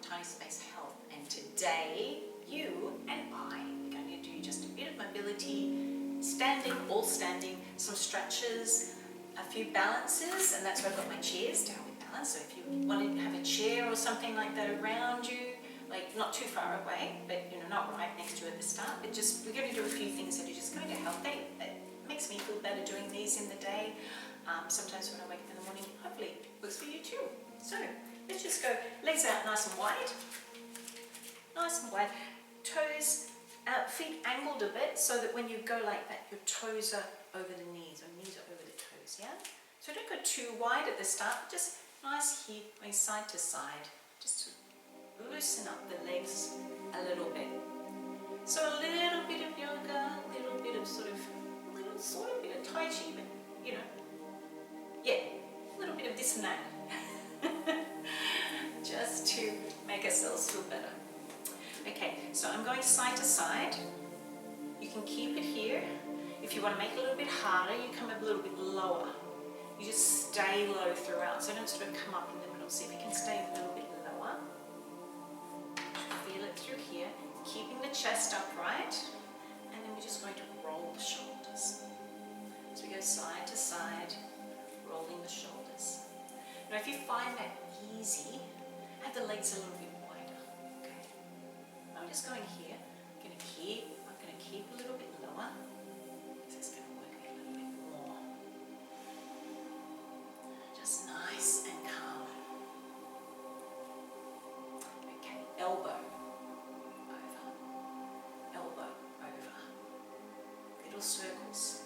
Tiny Space Health, and today you and I are going to do just a bit of mobility, standing, all standing, some stretches, a few balances, and that's where I've got my chairs to help with balance. So if you want to have a chair or something like that around you, like not too far away, but not right next to you at the start, but just we're going to do a few things that are just going to help. It makes me feel better doing these in the day. Sometimes when I wake up in the morning, hopefully it works for you too. So let's just go legs out nice and wide, toes out, feet angled a bit so that when you go like that, your toes are over the knees or knees are over the toes, yeah? So don't go too wide at the start, just nice here, going side to side, just to loosen up the legs a little bit. So a little bit of yoga, a little bit of sort of bit of Tai Chi, but yeah, a little bit of this and that. Just to make ourselves feel better. Okay, so I'm going side to side. You can keep it here. If you want to make it a little bit harder, you come up a little bit lower. You just stay low throughout, so don't sort of come up in the middle. See if you can stay a little bit lower. Feel it through here, keeping the chest upright, and then we're just going to roll the shoulders. So we go side to side, rolling the shoulders. Now if you find that easy, have the legs a little bit wider, okay? I'm just going here, I'm going to keep a little bit lower, so it's going to work a little bit more. Just nice and calm. Okay, elbow over, little circles.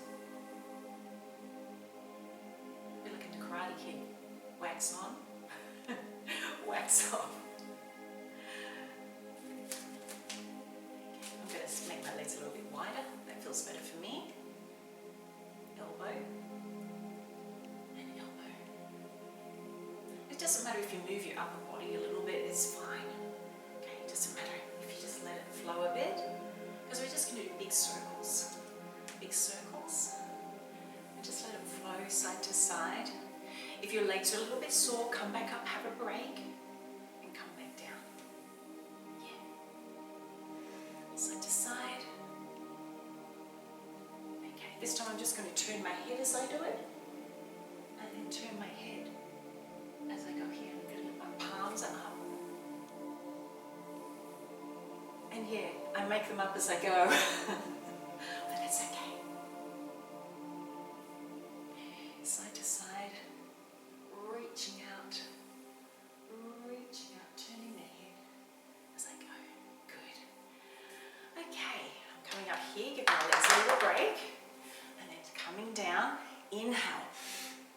We're looking at Karate Kid, wax on, wax off. I'm going to make my legs a little bit wider. That feels better for me. Elbow and elbow. It doesn't matter if you move your upper body a little bit, it's fine. Okay, it doesn't matter if you just let it flow a bit, because we're just going to do big circles. Big circles. And just let it flow side to side. If your legs are a little bit sore, come back up, have a break, and come back down. Yeah. Side to side. Okay, this time I'm just going to turn my head as I do it, and then turn my head as I go here. I'm going to lift my palms up. And yeah, I make them up as I go, but it's okay. Side to side. Reaching out, turning the head as I go. Good. Okay, I'm coming up here, give my legs a little break, and then coming down. Inhale,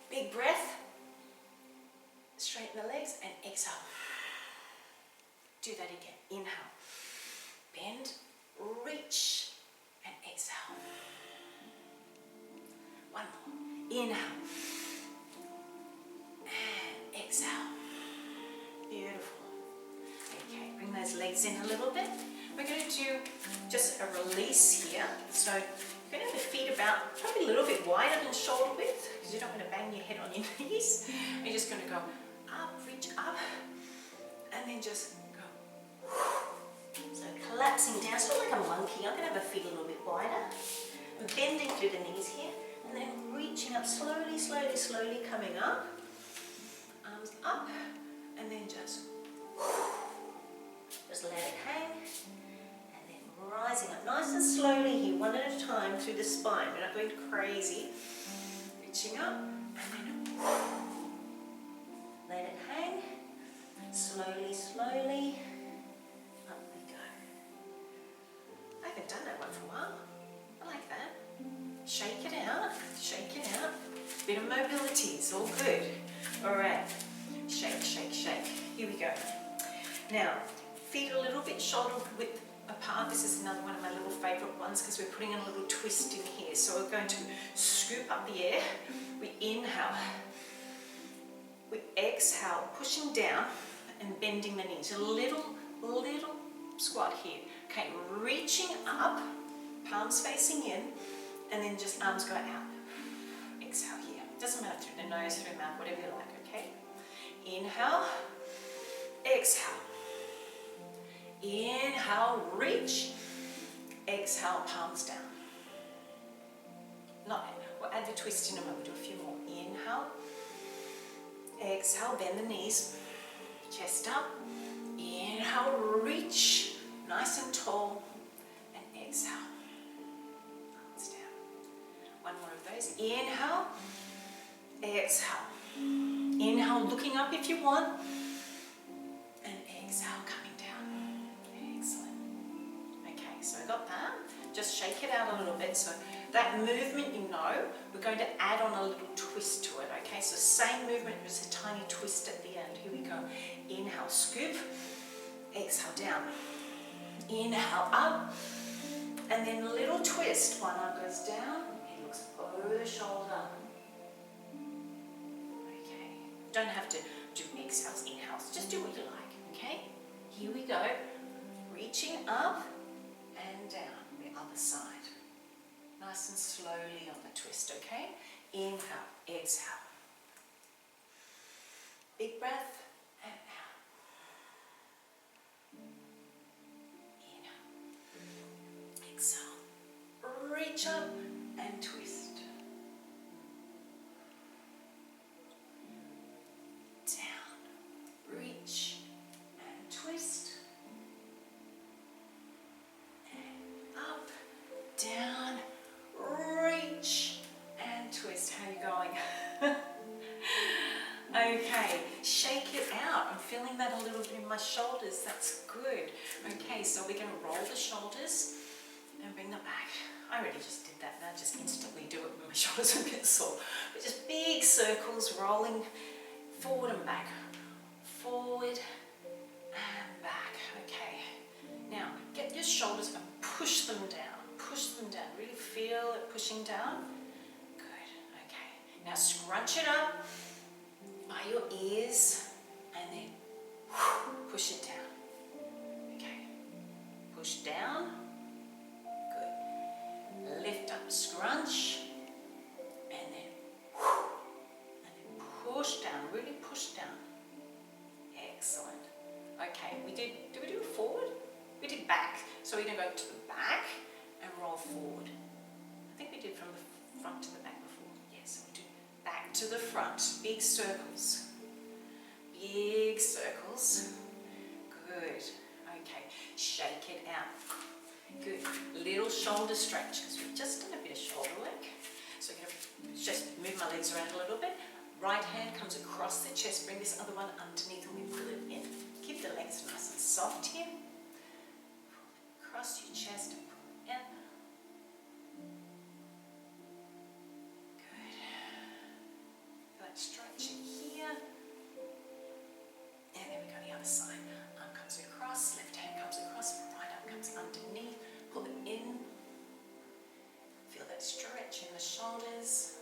big breath, straighten the legs, and exhale. Do that again. Inhale, bend, reach, and exhale. One more. Inhale. Exhale. Beautiful. Okay, bring those legs in a little bit. We're going to do just a release here. So you're going to have the feet about probably a little bit wider than shoulder width, because you don't want to bang your head on your knees. You're just going to go up, reach up, and then just go. So collapsing down, sort of like a monkey. I'm going to have the feet a little bit wider. I'm bending through the knees here, and then reaching up slowly, coming up. Arms up, and then just let it hang, and then rising up nice and slowly here, one at a time through the spine. We're not going crazy. Reaching up, and then let it hang. Slowly, up we go. I haven't done that one for a while. I like that. Shake it out. Bit of mobility, it's all good. All right, shake. Here we go. Now, feet a little bit shoulder width apart. This is another one of my little favorite ones because we're putting in a little twist in here. So we're going to scoop up the air. We inhale. We exhale, pushing down and bending the knees. A little squat here. Okay, reaching up, palms facing in, and then just arms go out. Exhale here. Doesn't matter through the nose, through the mouth, whatever you like, okay? Inhale, exhale. Inhale, reach. Exhale, palms down. We'll add the twist in a moment. We'll do a few more. Inhale. Exhale, bend the knees. Chest up. Inhale, reach. Nice and tall. And exhale. Palms down. One more of those. Inhale. Exhale. Inhale, looking up if you want. And exhale, coming down. Excellent. Okay, so I got that. Just shake it out a little bit. So that movement, you know, we're going to add on a little twist to it. Okay, so same movement, just a tiny twist at the end. Here we go. Inhale, scoop. Exhale, down. Inhale, up. And then a little twist. One arm goes down. He looks over the shoulder. Okay. Don't have to do exhales, inhales. Just do what you like. Okay. Here we go. Reaching up and down. The other side. Nice and slowly on the twist. Okay. Inhale. Exhale. Big breath and out. Inhale. Exhale. Reach up and twist. Down. Reach and twist. And up. Down. Reach and twist. How are you going? Okay, shake it out. I'm feeling that a little bit in my shoulders. That's good. Okay, so we're going to roll the shoulders and bring them back. I already just did that. Now just instantly do it when my shoulders are a bit sore. But just big circles rolling forward and back. Forward and back. Okay. Now, get your shoulders and push them down. Push them down. Really feel it pushing down. Good. Okay. Now scrunch it up by your ears and then push it down. Okay. Push down. Good. Lift up, scrunch, and then push down. Really push down. Excellent. Okay. Did we do forward? We did back. So we're going to go to the back and roll forward. I think we did from the front to the back before. Yes, we do back to the front. Big circles. Big circles. Good. Okay. Shake it out. Good. Little shoulder stretch because we've just done a bit of shoulder work. So I'm going to just move my legs around a little bit. Right hand comes across the chest. Bring this other one underneath and we pull it in. Keep the legs nice and soft here. Across your chest and pull it in. Good. Feel that stretching here. And then we go the other side. Arm comes across, left hand comes across, right arm comes underneath. Pull it in. Feel that stretch in the shoulders.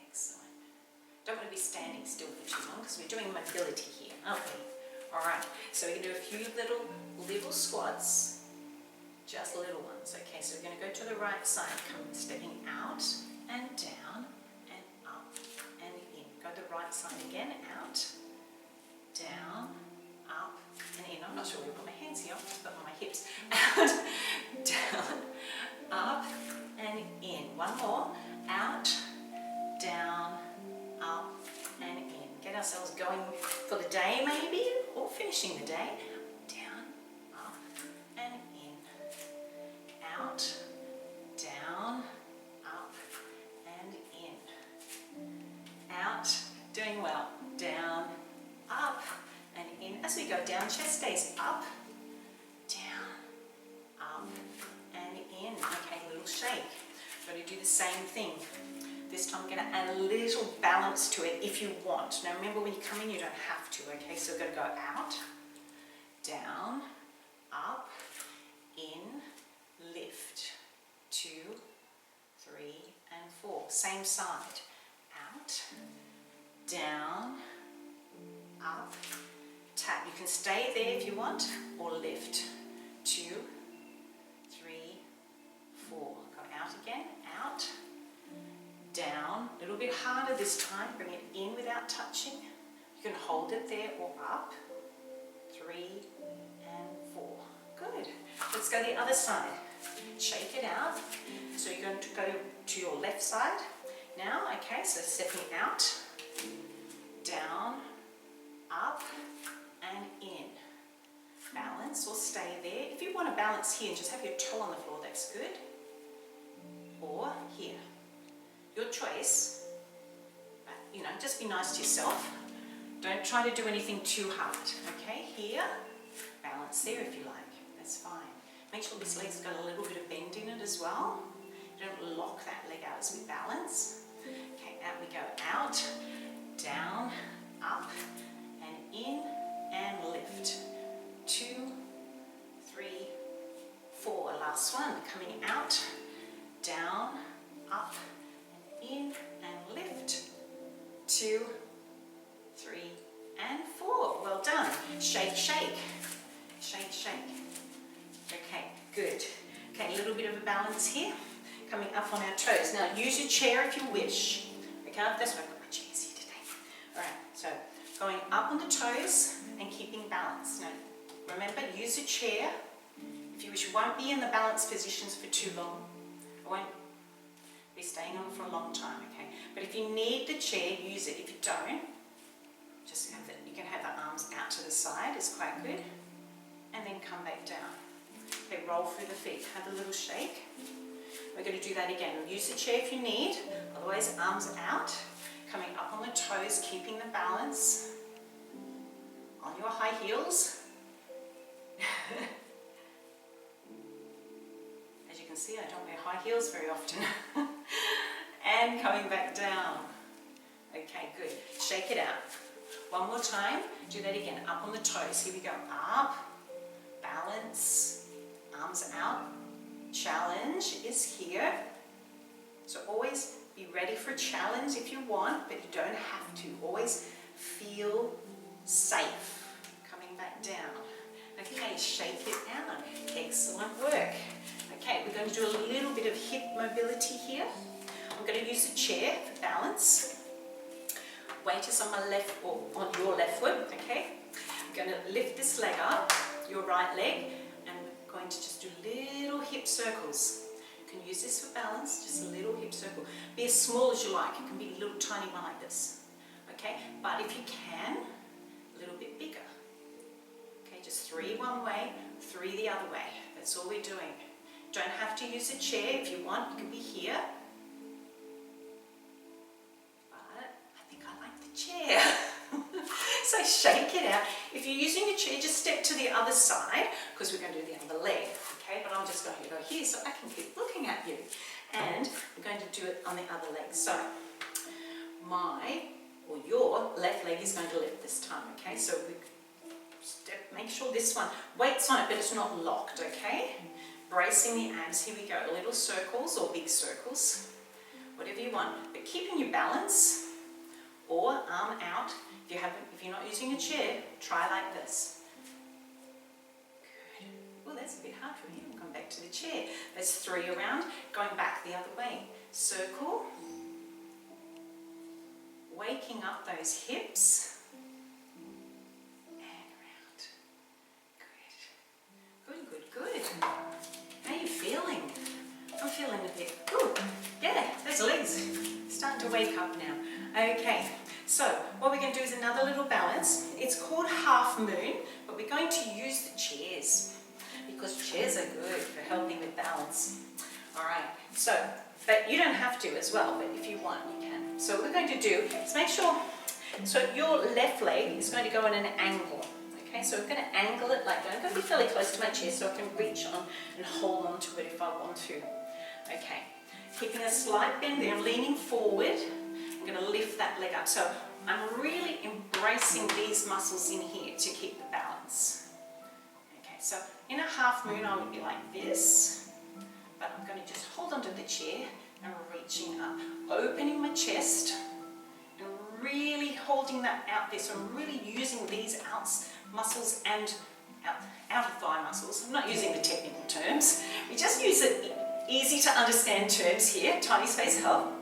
Excellent. Don't want to be standing still for too long because we're doing mobility here, aren't we? Alright, so we can do a few little squats, just little ones. Okay, so we're going to go to the right side, stepping out and down and up and in. Go to the right side again, out, down, up and in. I'm not sure where to put my hands here, I'll just put them on my hips. Out, down, up and in. One more, out, down, up and in. Get ourselves going for the day maybe, or finishing the day. Down, up and in. Out, down, up and in. Out, doing well. Down, up and in. As we go down, chest stays up, down, up and in. Okay, little shake. We're going to do the same thing. This time I'm going to add a little balance to it if you want. Now remember when you come in you don't have to, okay? So we're going to go out, down, up, in, lift, 2, 3 and 4. Same side. Out, down, up, tap. You can stay there if you want or lift. 2, 3, 4. Go out again, out, down, a little bit harder this time, bring it in without touching, You can hold it there or up. 3 and 4. Good. Let's go the other side. Shake it out. So you're going to go to your left side now. Okay, so stepping out, down, up, and in. Balance or stay there. If you want to balance here and just have your toe on the floor, that's good. Or here. Your choice. But, you know, just be nice to yourself. Don't try to do anything too hard. Okay, here. Balance there if you like. That's fine. Make sure this leg's got a little bit of bend in it as well. Don't lock that leg out as we balance. Okay, out we go. Out, down, up, and in, and lift. 2, 3, 4. Last one. Coming out, down, up, and in, and lift. 2, 3, and 4. Well done. Shake, shake. Shake, shake. Okay, good. Okay, a little bit of a balance here. Coming up on our toes. Now, use your chair if you wish. Okay, that's why I've got my chairs here today. All right, so going up on the toes and keeping balance. Now, remember, use a chair. If you wish, you won't be in the balance positions for too long. I won't be staying on for a long time, okay? But if you need the chair, use it. If you don't, just have you can have the arms out to the side. It's quite good. And then come back down. Okay, roll through the feet. Have a little shake. We're going to do that again. Use the chair if you need. Otherwise, arms out. Coming up on the toes, keeping the balance. On your high heels. As you can see, I don't wear high heels very often. And coming back down. Okay, good. Shake it out. One more time. Do that again. Up on the toes. Here we go. Up. Balance. Arms out. Challenge is here. So always be ready for a challenge if you want, but you don't have to. Always feel safe. Coming back down. Okay, shake it out. Excellent work. Okay, we're going to do a little bit of hip mobility here. I'm going to use the chair for balance. Weight is on my left, or on your left foot, okay? I'm going to lift this leg up, your right leg, and we're going to just do little hip circles. You can use this for balance, just a little hip circle. Be as small as you like. It can be a little tiny one like this, okay? But if you can, a little bit bigger. Okay, just 3 one way, 3 the other way. That's all we're doing. Don't have to use a chair. If you want, you can be here. But I think I like the chair. So shake it out. If you're using a chair, just step to the other side, because we're going to do the other leg. Okay, but I'm just going to go here so I can keep looking at you. And we're going to do it on the other leg. So your left leg is going to lift this time. Okay, so we make sure this one, weight's on it, but it's not locked, okay? Bracing the abs, here we go, little circles or big circles, whatever you want, but keeping your balance, or arm out. If you're not using a chair, try like this. Good. Well, that's a bit hard for me. We'll come back to the chair. That's 3 around, going back the other way. Circle, waking up those hips. Good. How are you feeling? I'm feeling a bit, ooh, yeah, those legs starting to wake up now. Okay, so what we're going to do is another little balance. It's called half moon, but we're going to use the chairs because chairs are good for helping with balance. All right, so, but you don't have to as well, but if you want, you can. So what we're going to do is make sure, so your left leg is going to go in an angle. Okay, so we're going to angle it like that. I'm going to be fairly close to my chest so I can reach on and hold on to it if I want to. Okay, keeping a slight bend there, leaning forward. I'm going to lift that leg up. So I'm really embracing these muscles in here to keep the balance. Okay, so in a half moon I would be like this, but I'm going to just hold onto the chair and reaching up, opening my chest and really holding that out there. So I'm really using these muscles and outer thigh muscles. I'm not using the technical terms. We just use it easy to understand terms here. Tiny space help.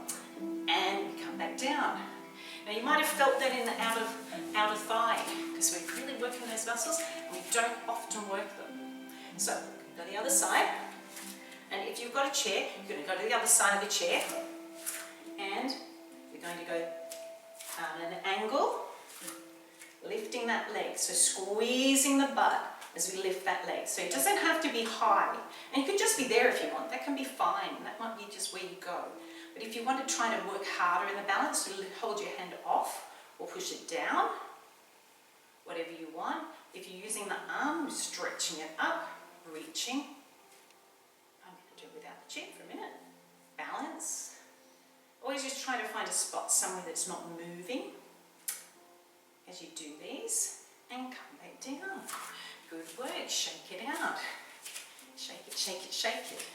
And we come back down. Now you might have felt that in the outer thigh, because we're really working those muscles and we don't often work them. So go to the other side, and if you've got a chair, you're going to go to the other side of the chair, and we're going to go at an angle, lifting that leg, so squeezing the butt as we lift that leg. So it doesn't have to be high, and you can just be there if you want, that can be fine, that might be just where you go. But if you want to try to work harder in the balance, so hold your hand off or push it down, whatever you want. If you're using the arm, stretching it up, reaching. I'm going to do it without the chair for a minute. Balance. Always just try to find a spot somewhere that's not moving as you do these, and come back down. Good work, shake it out. Shake it, shake it, shake it.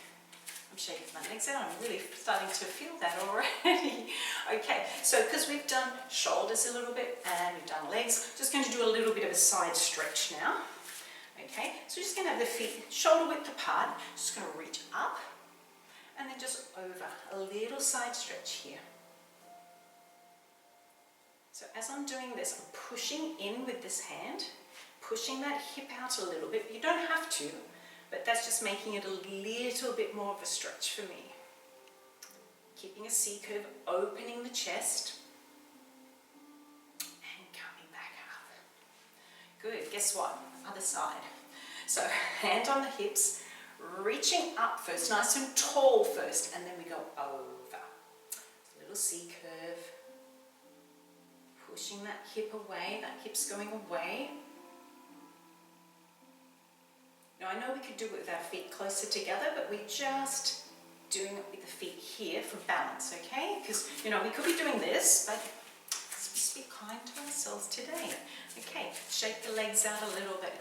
I'm shaking my legs out, I'm really starting to feel that already. Okay, so because we've done shoulders a little bit and we've done legs, just going to do a little bit of a side stretch now. Okay, so we're just going to have the feet shoulder width apart, just going to reach up and then just over, a little side stretch here. So as I'm doing this, I'm pushing in with this hand, pushing that hip out a little bit. You don't have to, but that's just making it a little bit more of a stretch for me. Keeping a C curve, opening the chest, and coming back up. Good, guess what? Other side. So hand on the hips, reaching up first, nice and tall first, and then we go over. A little C curve. Pushing that hip away, that hip's going away. Now I know we could do it with our feet closer together, but we're just doing it with the feet here for balance, okay? Because, you know, we could be doing this, but let's just be kind to ourselves today. Okay, shake the legs out a little bit.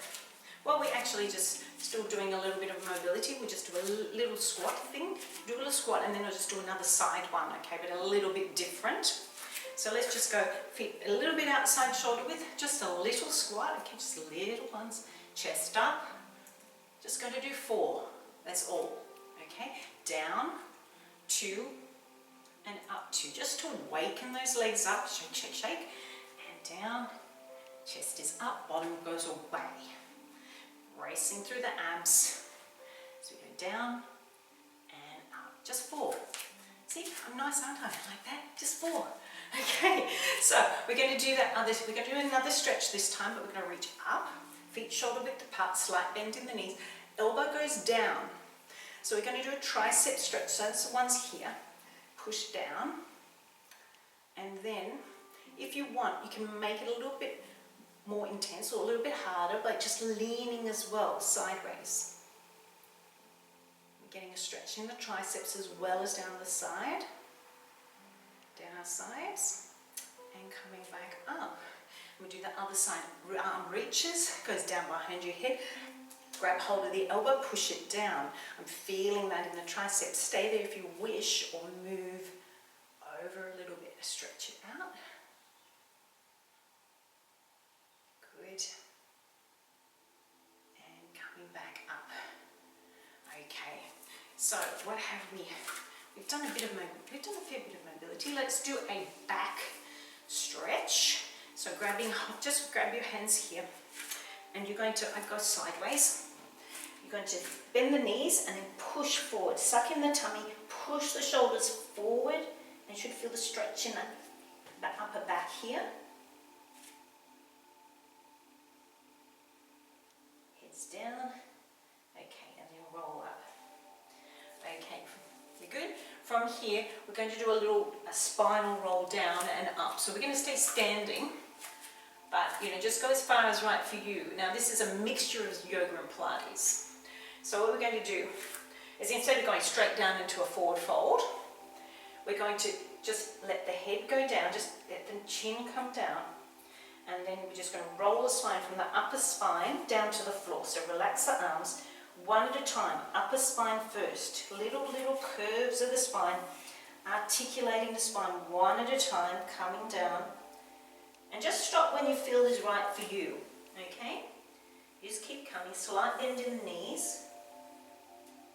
Well, we're actually just still doing a little bit of mobility. We just do a little squat thing, do a little squat, and then we'll just do another side one, okay, but a little bit different. So let's just go feet a little bit outside shoulder width, just a little squat, okay, just little ones, chest up. Just going to do 4, that's all, okay? Down, 2, and up 2, just to waken those legs up, shake, shake, shake, and down, chest is up, bottom goes away. Racing through the abs, so we go down and up, just 4. See, I'm nice, aren't I? Like that, just 4. Okay, so we're going to do that other, we're going to do another stretch this time, but we're going to reach up, feet shoulder width apart, slight bend in the knees, elbow goes down. So we're going to do a tricep stretch, so that's the ones here, push down, and then if you want, you can make it a little bit more intense or a little bit harder by just leaning as well, sideways. We're getting a stretch in the triceps as well as down the side. Down our sides and coming back up. We do the other side, arm reaches, goes down behind your head, grab hold of the elbow, push it down. I'm feeling that in the triceps. Stay there if you wish, or move over a little bit, stretch it out. Good. And coming back up. Okay, so what have we? We've done a fair bit of mobility. Let's do a back stretch. So just grab your hands here, and you're going to, I go sideways. You're going to bend the knees and then push forward. Suck in the tummy, push the shoulders forward, and you should feel the stretch in that upper back here. Heads down. Okay, and then roll up. Okay, you good? From here, we're going to do a spinal roll down and up. So we're going to stay standing, but just go as far as right for you. Now this is a mixture of yoga and Pilates. So what we're going to do is, instead of going straight down into a forward fold, we're going to just let the head go down, just let the chin come down, and then we're just going to roll the spine from the upper spine down to the floor. So relax the arms. One at a time, upper spine first, little curves of the spine, articulating the spine one at a time, coming down, and just stop when you feel is right for you, okay? You just keep coming, slight bend in the knees,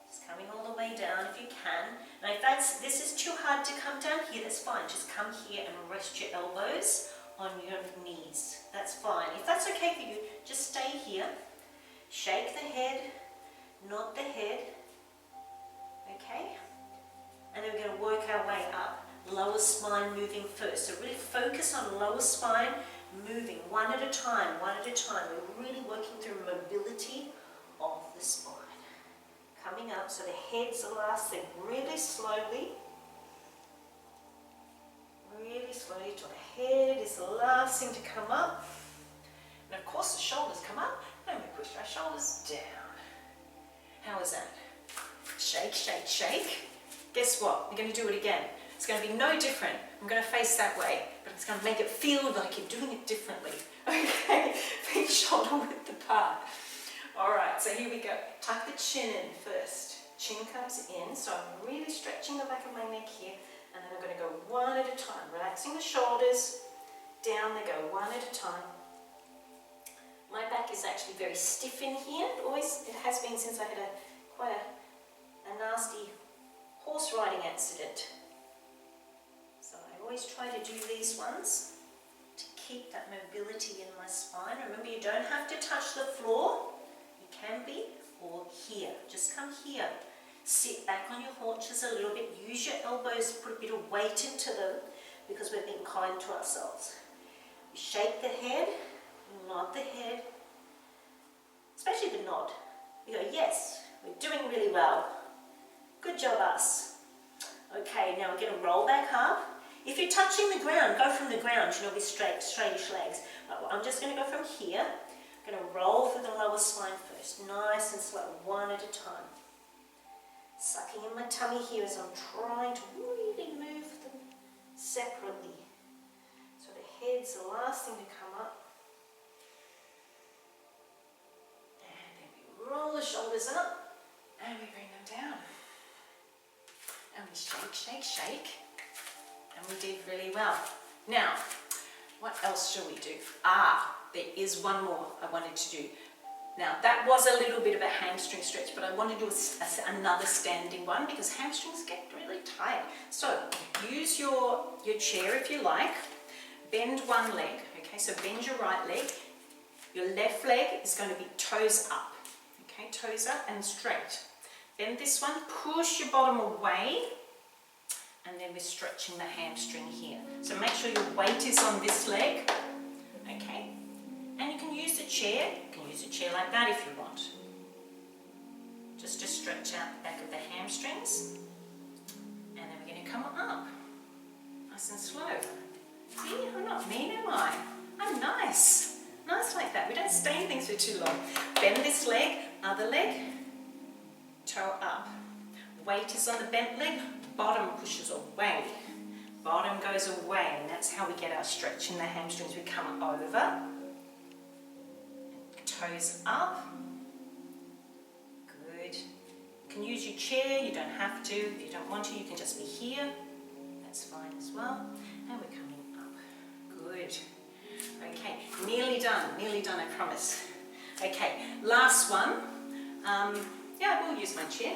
just coming all the way down if you can. Now if this is too hard to come down here, that's fine. fine. Just come here and rest your elbows on your knees. That's fine. If that's okay for you, just stay here. Shake the head, nod the head, okay? And then we're going to work our way up. Lower spine moving first. So really focus on lower spine moving one at a time, one at a time. We're really working through mobility of the spine. Coming up, so the head's the last thing. Really slowly till the head is the last thing to come up. And of course the shoulders come up, and we push our shoulders down. How is that? Shake, shake, shake. Guess what? We're going to do it again. It's going to be no different. I'm going to face that way, but it's going to make it feel like you're doing it differently. Okay, feet shoulder width apart. All right, so here we go. Tuck the chin in first. Chin comes in, so I'm really stretching the back of my neck here, and then I'm going to go one at a time, relaxing the shoulders. Down they go, one at a time. My back is actually very stiff in here. It has been since I had quite a nasty horse riding accident. So I always try to do these ones to keep that mobility in my spine. Remember, you don't have to touch the floor. You can be, or here. Just come here. Sit back on your haunches a little bit. Use your elbows, put a bit of weight into them, because we're being kind to ourselves. You shake the head, nod the head, especially the nod. You go, yes, we're doing really well. Good job, us. Okay, now we're going to roll back up. If you're touching the ground, go from the ground, with straightish legs. I'm just going to go from here. I'm going to roll through the lower spine first, nice and slow, one at a time. Sucking in my tummy here as I'm trying to really move them separately. So the head's the last thing to come up. And then we roll the shoulders up and we bring them down. And we shake, shake, shake. And we did really well. Now, what else shall we do? There is one more I wanted to do. Now, that was a little bit of a hamstring stretch, but I want to do another standing one because hamstrings get really tight. So, use your chair if you like. Bend one leg, okay? So bend your right leg. Your left leg is going to be toes up, okay? Toes up and straight. Bend this one, push your bottom away, and then we're stretching the hamstring here. So make sure your weight is on this leg, okay? And you can use the chair. You can use a chair like that if you want. Just to stretch out the back of the hamstrings. And then we're going to come up. Nice and slow. See, I'm not mean, am I? I'm nice. Nice like that. We don't stay in things for too long. Bend this leg, other leg, toe up. Weight is on the bent leg, bottom pushes away. Bottom goes away, and that's how we get our stretch in the hamstrings. We come over. Toes up. Good. You can use your chair, you don't have to. If you don't want to, you can just be here. That's fine as well. And we're coming up. Good. Okay, nearly done, I promise. Okay, last one. Yeah, I will use my chair.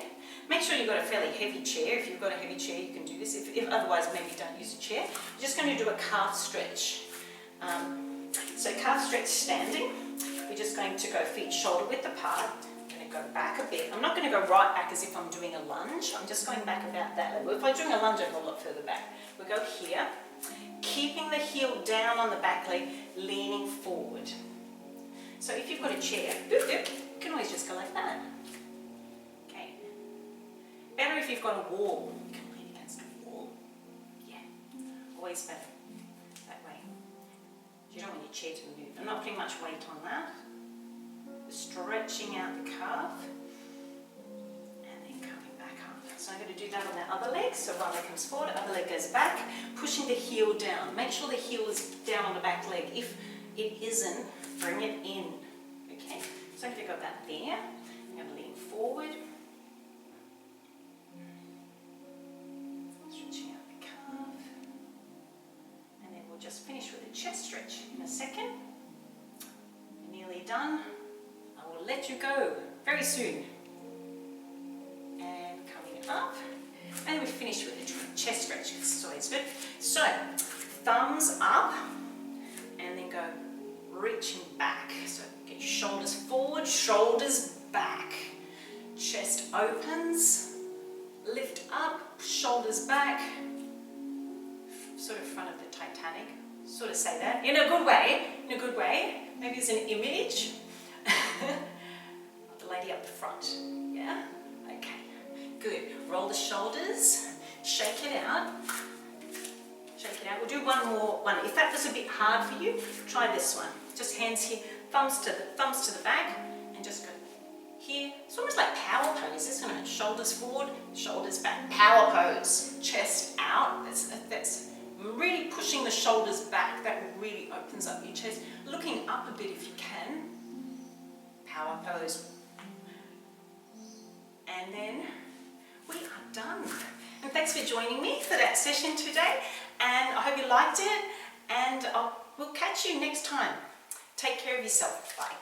Make sure you've got a fairly heavy chair. If you've got a heavy chair, you can do this. If otherwise, maybe don't use a chair. We're just going to do a calf stretch. So calf stretch standing. We're just going to go feet shoulder width apart. I'm going to go back a bit. I'm not going to go right back as if I'm doing a lunge. I'm just going back about that level. If I'm doing a lunge, I'll go a lot further back. We'll go here, keeping the heel down on the back leg, leaning forward. So if you've got a chair, you can always just go like that. Okay. Better if you've got a wall. You can lean against a wall. Yeah, always better that way. You don't want your chair to move. I'm not putting much weight on that. Stretching out the calf and then coming back up. So I'm going to do that on that other leg. So one leg comes forward, other leg goes back, pushing the heel down. Make sure the heel is down on the back leg. If it isn't, bring it in. Okay, so I'm going to go back there. I'm going to lean forward. Stretching out the calf. And then we'll just finish with a chest stretch in a second. We're nearly done. I will let you go very soon. And coming up. And we finish with a chest stretch because it's always good. So, thumbs up and then go reaching back. So get your shoulders forward, shoulders back. Chest opens, lift up, shoulders back. Sort of front of the Titanic. Sort of say that in a good way, Maybe as an image. The lady up the front, yeah? Okay, good. Roll the shoulders, shake it out. We'll do one more. If that was a bit hard for you, try this one. Just hands here, thumbs to the back, and just go here. It's almost like power pose, isn't it? Shoulders forward, shoulders back. Power pose, chest out. That's really pushing the shoulders back. That really opens up your chest. Looking up a bit if you can. Power pose. And then we are done. And thanks for joining me for that session today. And I hope you liked it. And we'll catch you next time. Take care of yourself. Bye.